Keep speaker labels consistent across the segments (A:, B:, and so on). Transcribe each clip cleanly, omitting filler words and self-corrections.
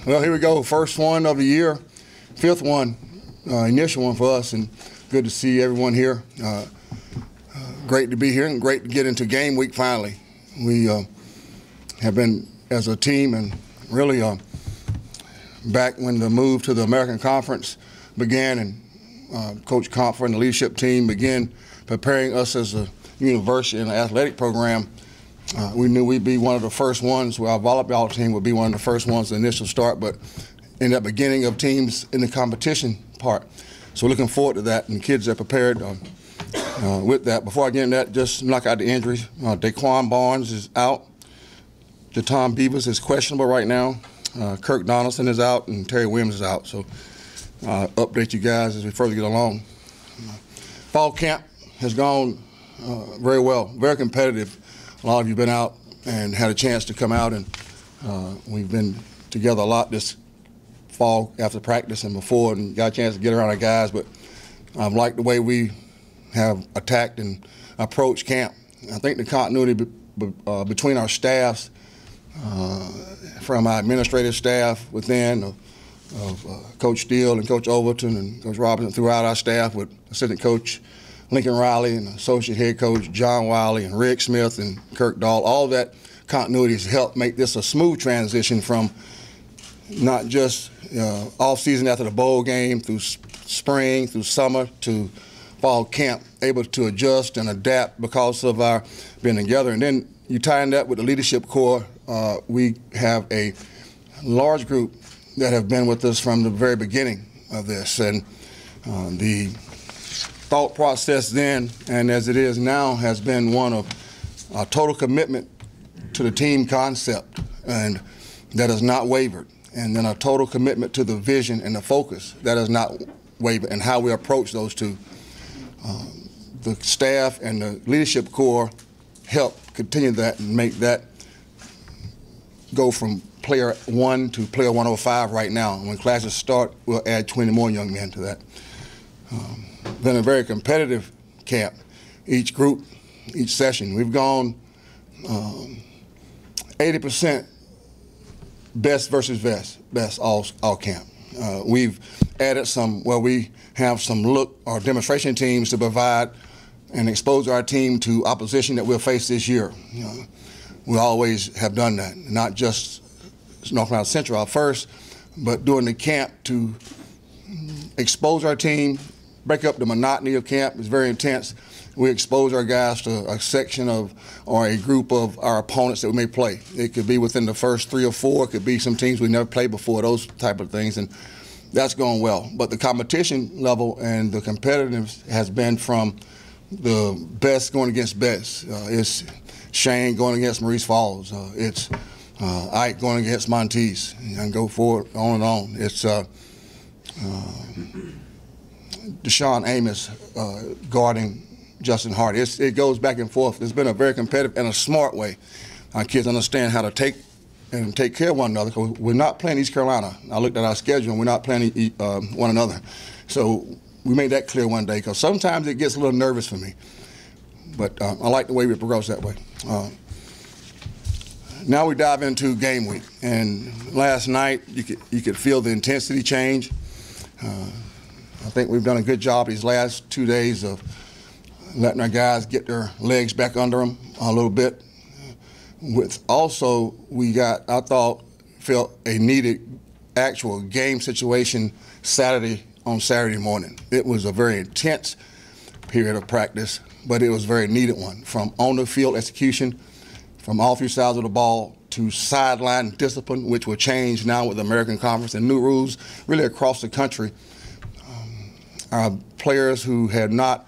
A: Well, here we go. First one of the year, fifth one, initial one for us, and good to see everyone here. Great to be here and great to get into game week finally. We have been, as a team, and really back when the move to the American Conference began and Coach Comfort and the leadership team began preparing us as a university and an athletic program, we knew we'd be one of the first ones, our volleyball team would be one of the first ones to initial start, but in that beginning of teams in the competition part. So we're looking forward to that, and the kids are prepared with that. Before I get into that, just knock out the injuries. Daquan Barnes is out. Jaton Beavers is questionable right now. Kirk Donaldson is out, and Terry Williams is out. So update you guys as we further get along. Fall camp has gone very well, very competitive. A lot of you have been out and had a chance to come out, and we've been together a lot this fall after practice and before, and got a chance to get around our guys. But I've liked the way we have attacked and approached camp. I think the continuity between our staffs, from our administrative staff within, of Coach Steele and Coach Overton and Coach Robinson, throughout our staff with assistant coach Lincoln Riley and associate head coach John Wiley and Rick Smith and Kirk Dahl, all that continuity has helped make this a smooth transition from not just off-season after the bowl game through spring, through summer, to fall camp, able to adjust and adapt because of our being together. And then you tie in that with the leadership core. We have a large group that have been with us from the very beginning of this. And the thought process then, and as it is now, has been one of a total commitment to the team concept, and that has not wavered. And then a total commitment to the vision and the focus that has not wavered, and how we approach those two. The staff and the leadership core help continue that and make that go from player 1 to player 105 right now. When classes start, we'll add 20 more young men to that. Been a very competitive camp. Each group, each session, we've gone 80% best versus best all camp. We've added some where we have some look or demonstration teams to provide and expose our team to opposition that we'll face this year. We always have done that, not just North Carolina Central our first, but during the camp to expose our team, break up the monotony of camp. It's very intense. We expose our guys to a section of or a group of our opponents that we may play. It could be within the first 3 or 4. It could be some teams we never played before, those type of things, and that's going well. But the competition level and the competitiveness has been from the best going against best. It's Shane going against Maurice Falls. It's Ike going against Monteese. And go forward, on and on. It's Deshaun Amos guarding Justin Hart. It goes back and forth. It's been a very competitive and a smart way. Our kids understand how to take care of one another, because we're not playing East Carolina. I looked at our schedule, and we're not playing one another. So we made that clear one day, because sometimes it gets a little nervous for me. But I like the way we progress that way. Now we dive into game week. And last night, you could feel the intensity change. I think we've done a good job these last 2 days of letting our guys get their legs back under them a little bit. With also, we got, I thought, felt a needed actual game situation on Saturday morning. It was a very intense period of practice, but it was a very needed one. From on-the-field execution, from all 3 sides of the ball, to sideline discipline, which will change now with the American Conference and new rules really across the country. Our players who had not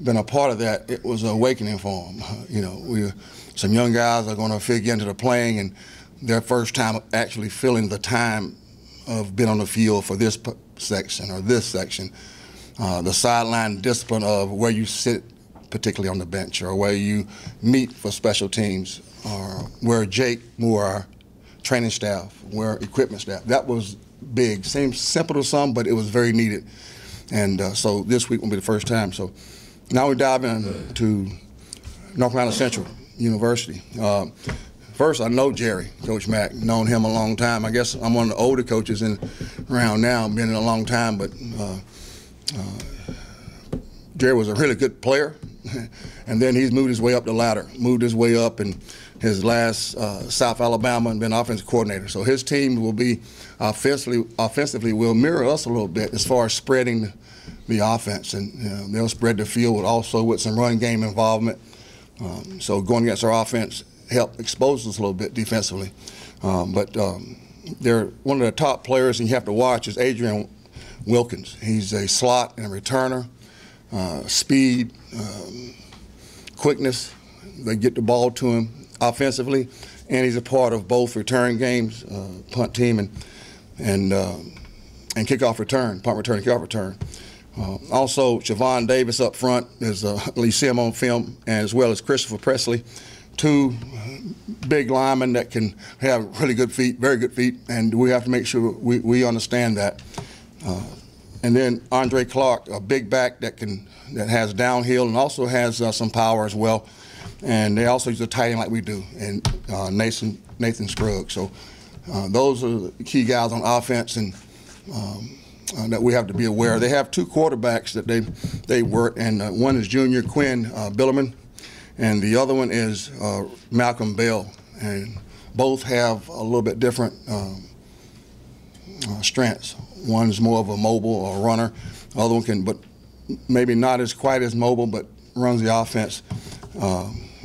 A: been a part of that, it was an awakening for them. Some young guys are going to figure into the playing, and their first time actually feeling the time of being on the field for this section or this section. The sideline discipline of where you sit, particularly on the bench, or where you meet for special teams, or where Jake Moore, our training staff, where equipment staff. That was big. Seems simple to some, but it was very needed. And so this week will be the first time. So now we dive into North Carolina Central University. First, I know Jerry, Coach Mack, known him a long time. I guess I'm one of the older coaches around now, been in a long time, but Jerry was a really good player, and then he's moved his way up the ladder, moved his way up, and his last South Alabama and been offensive coordinator. So his team will be offensively will mirror us a little bit as far as spreading the offense, and they'll spread the field also with some run game involvement. So going against our offense help expose us a little bit defensively. But they're one of the top players, and you have to watch is Adrian Wilkins. He's a slot and a returner, speed, quickness. They get the ball to him offensively, and he's a part of both return games, punt team and kickoff return, punt return and kickoff return. Also, Javon Davis up front is you see him on film, and as well as Christopher Presley, two big linemen that can have really good feet, very good feet, and we have to make sure we understand that. And then Andre Clark, a big back that has downhill and also has some power as well. And they also use a tight end like we do, and Nathan Scruggs. So those are the key guys on offense, and that we have to be aware of. They have two quarterbacks that they work, and one is junior Quinn Billerman, and the other one is Malcolm Bell. And both have a little bit different strengths. One's more of a mobile or runner. The other one can, but maybe not as quite as mobile, but runs the offense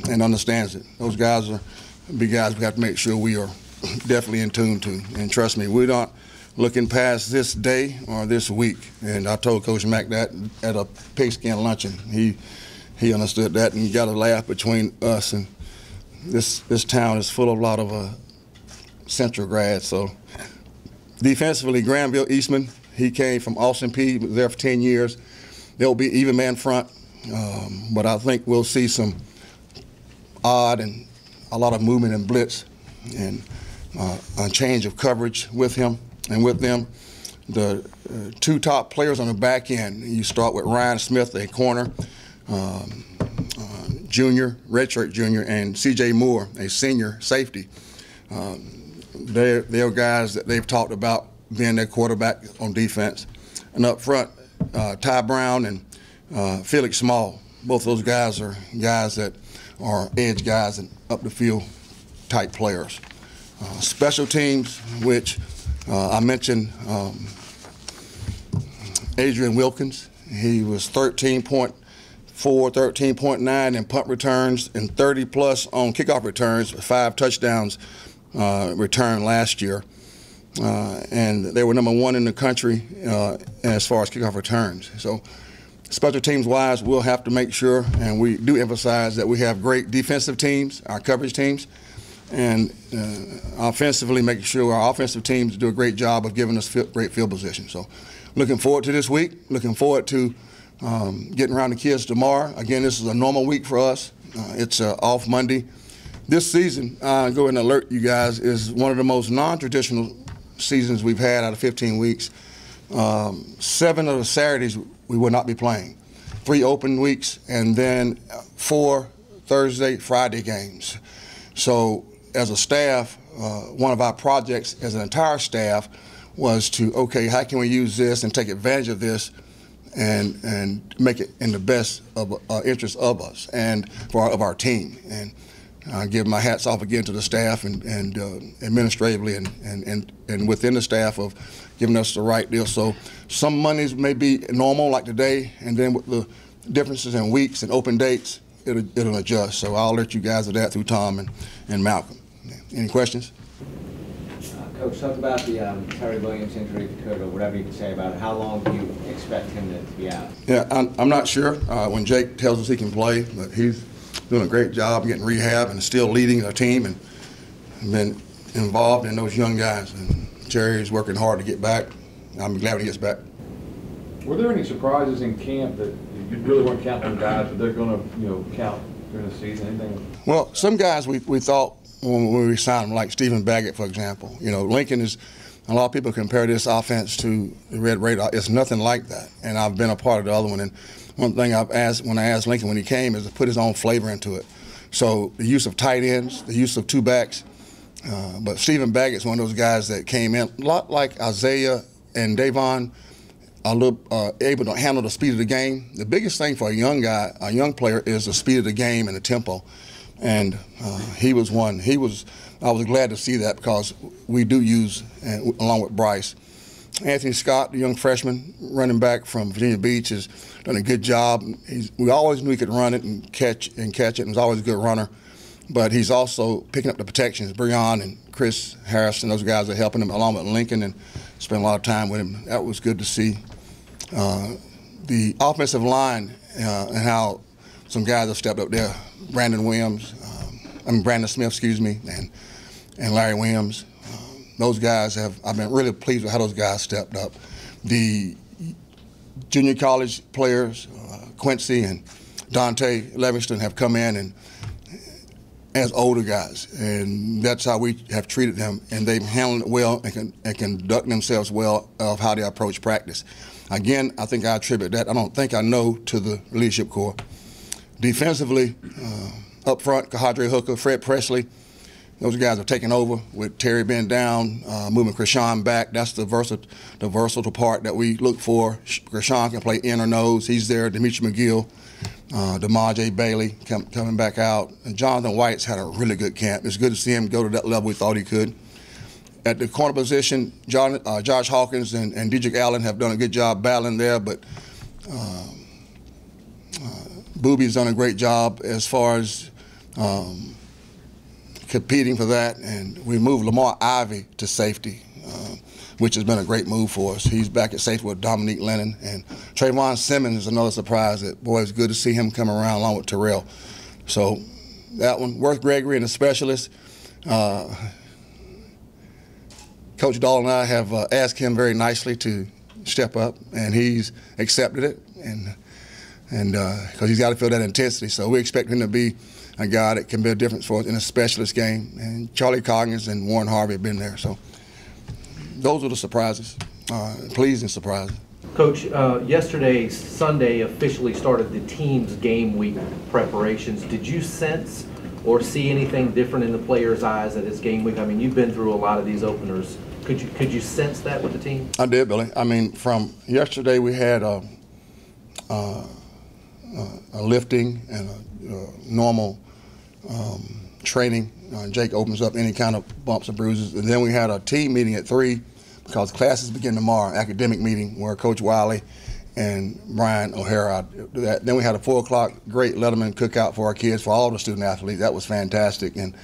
A: and understands it. Those guys are big guys we have to make sure we are definitely in tune to. And trust me, we're not looking past this day or this week. And I told Coach Mack that at a pigskin luncheon. He understood that, and you got to laugh between us. And this town is full of a lot of Central grads. So defensively, Granville Eastman, he came from Austin Peay, was there for 10 years. They'll be even man front, but I think we'll see some odd and a lot of movement and blitz and a change of coverage with him and with them. The two top players on the back end, you start with Ryan Smith, a corner, junior, redshirt junior, and C.J. Moore, a senior safety. They're guys that they've talked about being their quarterback on defense. And up front, Ty Brown and Felix Small, both of those guys are guys that are edge guys and up the field type players. Special teams, which I mentioned Adrian Wilkins. He was 13.4, 13.9 in punt returns and 30+ on kickoff returns, 5 touchdowns returned last year. And they were #1 in the country as far as kickoff returns. So special teams wise, we'll have to make sure, and we do emphasize that we have great defensive teams, our coverage teams, and offensively making sure our offensive teams do a great job of giving us great field position. So looking forward to this week, looking forward to getting around the kids tomorrow. Again, this is a normal week for us. It's off Monday. This season, go ahead and alert you guys, is one of the most non-traditional seasons we've had out of 15 weeks. 7 of the Saturdays we will not be playing. 3 open weeks, and then 4 Thursday, Friday games. So as a staff, one of our projects as an entire staff was to, okay, how can we use this and take advantage of this and make it in the best of interest of us and of our team. And I give my hats off again to the staff and administratively and within the staff of giving us the right deal. So some Mondays may be normal like today, and then with the differences in weeks and open dates, it'll adjust. So I'll let you guys of that through Tom and Malcolm. Any questions?
B: Coach, talk about the Terry Williams injury, if you could, or whatever you can say about it. How long do you expect him to be out?
A: Yeah, I'm not sure. When Jake tells us he can play, but he's doing a great job getting rehab and still leading our team and been involved in those young guys. And Terry is working hard to get back. I'm glad when he gets back.
C: Were there any surprises in camp that you really weren't counting on guys, but they're going to, count during the season? Anything?
A: Well, some guys we thought when we signed them, like Stephen Baggett, for example. Lincoln is. A lot of people compare this offense to the Red Raider. It's nothing like that, and I've been a part of the other one. And one thing I've asked when I asked Lincoln when he came is to put his own flavor into it. So the use of tight ends, the use of two backs. But Stephen Baggett's one of those guys that came in, a lot like Isaiah and Davon, able to handle the speed of the game. The biggest thing for a young guy, a young player, is the speed of the game and the tempo. And he was one. I was glad to see that because we do use, along with Bryce. Anthony Scott, the young freshman running back from Virginia Beach, has done a good job. We always knew he could run it and catch it, and was always a good runner. But he's also picking up the protections. Breon and Chris Harrison, those guys are helping him, along with Lincoln, and spent a lot of time with him. That was good to see. The offensive line and how some guys have stepped up there. Brandon Smith, excuse me, and Larry Williams. Those guys I've been really pleased with how those guys stepped up. The junior college players, Quincy and Dante Livingston, have come in and as older guys, and that's how we have treated them, and they've handled it well and conduct themselves well of how they approach practice. Again, I think I attribute that. I don't think I know to the leadership core. Defensively, up front, Kahadre Hooker, Fred Presley, those guys are taking over with Terry being down, moving Krishan back. That's the versatile part that we look for. Krishan can play in or nose. He's there. Demetri McGill, DeMarje Bailey coming back out. And Jonathan White's had a really good camp. It's good to see him go to that level we thought he could. At the corner position, Josh Hawkins and Dedrick Allen have done a good job battling there, but Boobie's done a great job as far as competing for that, and we moved Lamar Ivy to safety, which has been a great move for us. He's back at safety with Dominique Lennon, and Trayvon Simmons is another surprise. Boy, it's good to see him come around along with Terrell. So that one, Worth Gregory and the specialist. Coach Dahl and I have asked him very nicely to step up, and he's accepted it, and because he's got to feel that intensity. So we expect him to be a guy that can be a difference for us in a specialist game. And Charlie Coggins and Warren Harvey have been there. So those are the surprises, pleasing surprises.
D: Coach, yesterday, Sunday, officially started the team's game week preparations. Did you sense or see anything different in the players' eyes at this game week? I mean, you've been through a lot of these openers. Could you sense that with the team?
A: I did, Billy. I mean, from yesterday we had a lifting and a normal training. Jake opens up any kind of bumps and bruises. And then we had a team meeting at 3 because classes begin tomorrow, academic meeting where Coach Wiley and Brian O'Hara do that. Then we had a 4 o'clock great Letterman cookout for our kids, for all the student athletes. That was fantastic. And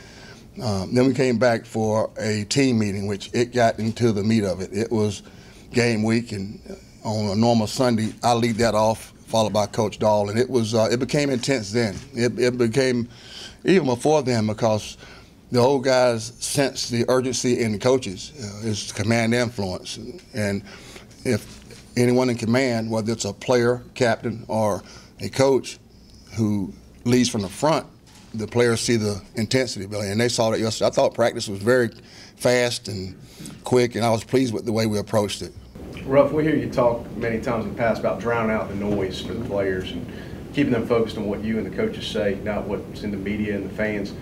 A: then we came back for a team meeting, which it got into the meat of it. It was game week, and on a normal Sunday, I lead that off, followed by Coach Dahl, and it became intense then. It became even before then because the old guys sense the urgency in the coaches. It's command influence, and if anyone in command, whether it's a player, captain, or a coach who leads from the front, the players see the intensity, Billy, and they saw that yesterday. I thought practice was very fast and quick, and I was pleased with the way we approached it.
E: Ruff, we hear you talk many times in the past about drowning out the noise for the players and keeping them focused on what you and the coaches say, not what's in the media and the fans.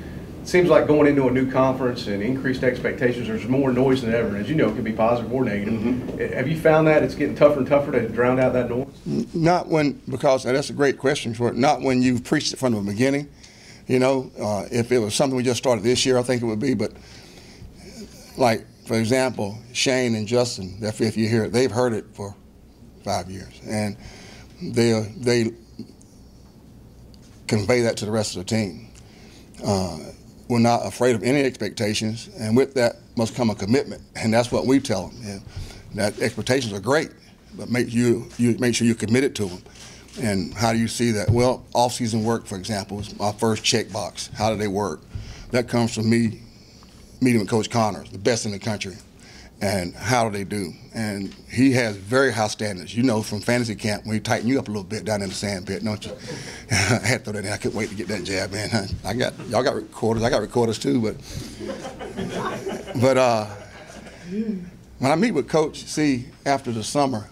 E: It seems like going into a new conference and increased expectations, there's more noise than ever. And as you know, it can be positive or negative. Mm-hmm. Have you found that it's getting tougher and tougher to drown out that noise?
A: Not when, because that's a great question for it, not when you've preached it from the beginning. You know, if it was something we just started this year, I think it would be. But like, for example, Shane and Justin, their 5th year here, they've heard it for 5 years. And they convey that to the rest of the team. We're not afraid of any expectations, and with that must come a commitment, and that's what we tell them. Yeah, that expectations are great, but make sure you're committed to them. And how do you see that? Well, off-season work, for example, is my first checkbox. How do they work? That comes from me meeting with Coach Connors, the best in the country, and how do they do? And he has very high standards. You know, from fantasy camp, when he tightened you up a little bit down in the sand pit, don't you? I had to throw that in. I couldn't wait to get that jab in. Y'all got recorders. I got recorders too, but when I meet with Coach C after the summer,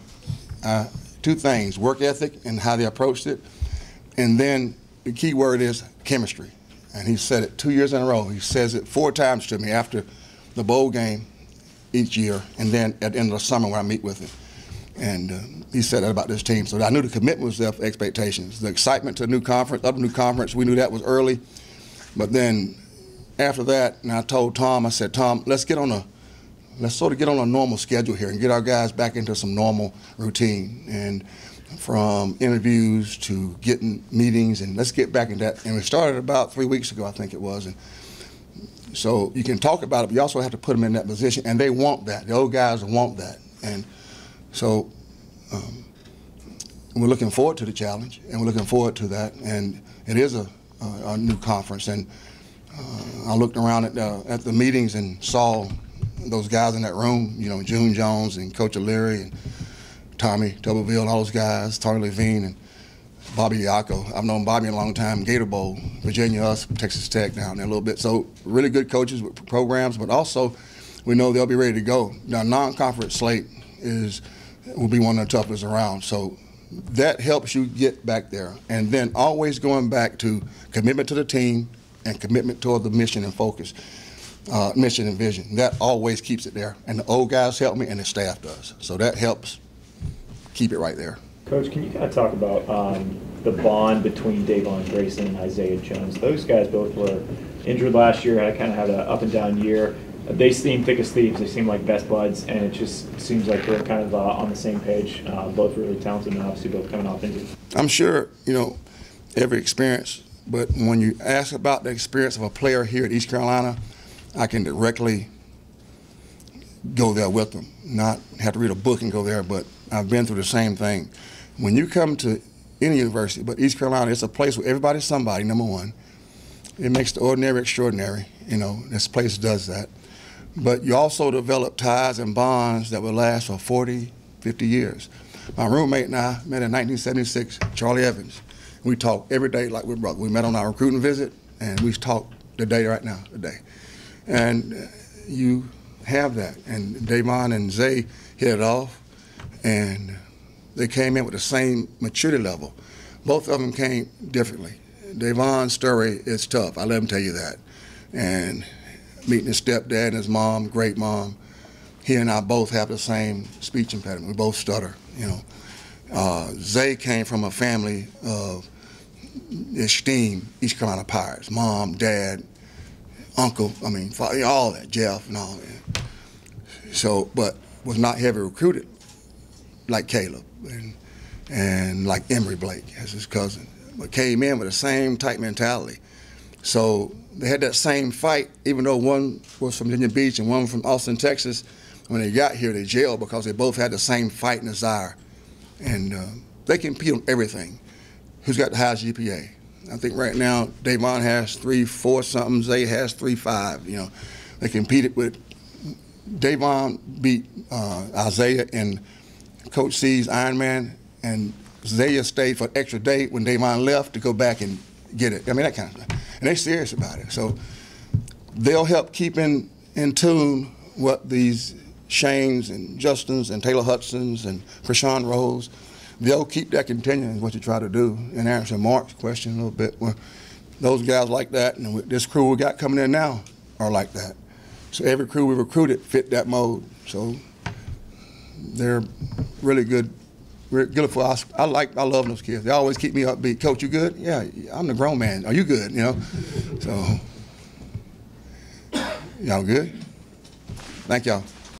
A: 2 things: work ethic and how they approached it, and then the key word is chemistry. And he said it 2 years in a row. He says it 4 times to me after the bowl game each year, and then at the end of the summer when I meet with him. And he said that about this team. So I knew the commitment was there for expectations. The excitement to the new conference, up the new conference, we knew that was early. But then after that, and I told Tom, I said, Tom, let's sort of get on a normal schedule here and get our guys back into some normal routine. And from interviews to getting meetings, and let's get back in that. And we started about 3 weeks ago, I think it was. And so you can talk about it, but you also have to put them in that position, and they want that. The old guys want that. And so we're looking forward to the challenge, and we're looking forward to that. And it is a new conference. And I looked around at the meetings and saw those guys in that room, you know, June Jones and Coach O'Leary and Tommy Tuberville and all those guys, Tony Levine and Bobby Iacco. I've known Bobby a long time, Gator Bowl, Virginia, us, Texas Tech down there a little bit. So really good coaches with programs, but also we know they'll be ready to go. Now, non-conference slate will be one of the toughest around. So that helps you get back there. And then always going back to commitment to the team and commitment toward the mission and focus, mission and vision. That always keeps it there. And the old guys help me and the staff does. So that helps keep it right there.
F: Coach, can you kind of talk about the bond between Davon Grayson and Isaiah Jones? Those guys both were injured last year, had an up and down year. They seem thick as thieves. They seem like best buds, and it just seems like they're kind of on the same page. Both really talented, and obviously both coming off injury.
A: I'm sure, you know, every experience, but when you ask about the experience of a player here at East Carolina, I can directly go there with them. Not have to read a book and go there, but I've been through the same thing. When you come to any university, but East Carolina, it's a place where everybody's somebody, number one. It makes the ordinary extraordinary. You know, this place does that. But you also develop ties and bonds that will last for 40, 50 years. My roommate and I met in 1976, Charlie Evans. We talk every day like we're brothers. We met on our recruiting visit, and we talk today right now, today. And you have that. And Davon and Zay hit it off, and they came in with the same maturity level. Both of them came differently. Davon's story is tough, I let him tell you that. And meeting his stepdad and his mom, great mom, he and I both have the same speech impediment. We both stutter, you know. Zay came from a family of esteemed East Carolina Pirates, mom, dad, uncle, I mean, father, all that, Jeff and all that. So, but was not heavy recruited like Caleb and like Emory Blake as his cousin, but came in with the same type mentality. So they had that same fight, even though one was from Virginia Beach and one from Austin, Texas. When they got here, they jailed because they both had the same fight and desire. And they compete on everything. Who's got the highest GPA? I think right now, Davon has 3.4 something, Zay has 3.5, you know. They competed with, Davon beat Isaiah in Coach C's Ironman, and Zaya stayed for an extra day when Davon left to go back and get it. I mean, that kind of stuff. And they're serious about it. So they'll help keep in tune what these Shanes and Justins and Taylor Hudsons and Krishan Rose, they'll keep that continuing, what you try to do. And answer Mark's question a little bit, well, those guys like that, and this crew we got coming in now are like that. So every crew we recruited fit that mode. So they're really good. Good for us. I love those kids. They always keep me upbeat. Coach, you good? Yeah, I'm the grown man. Are you good? You know. So y'all good? Thank y'all.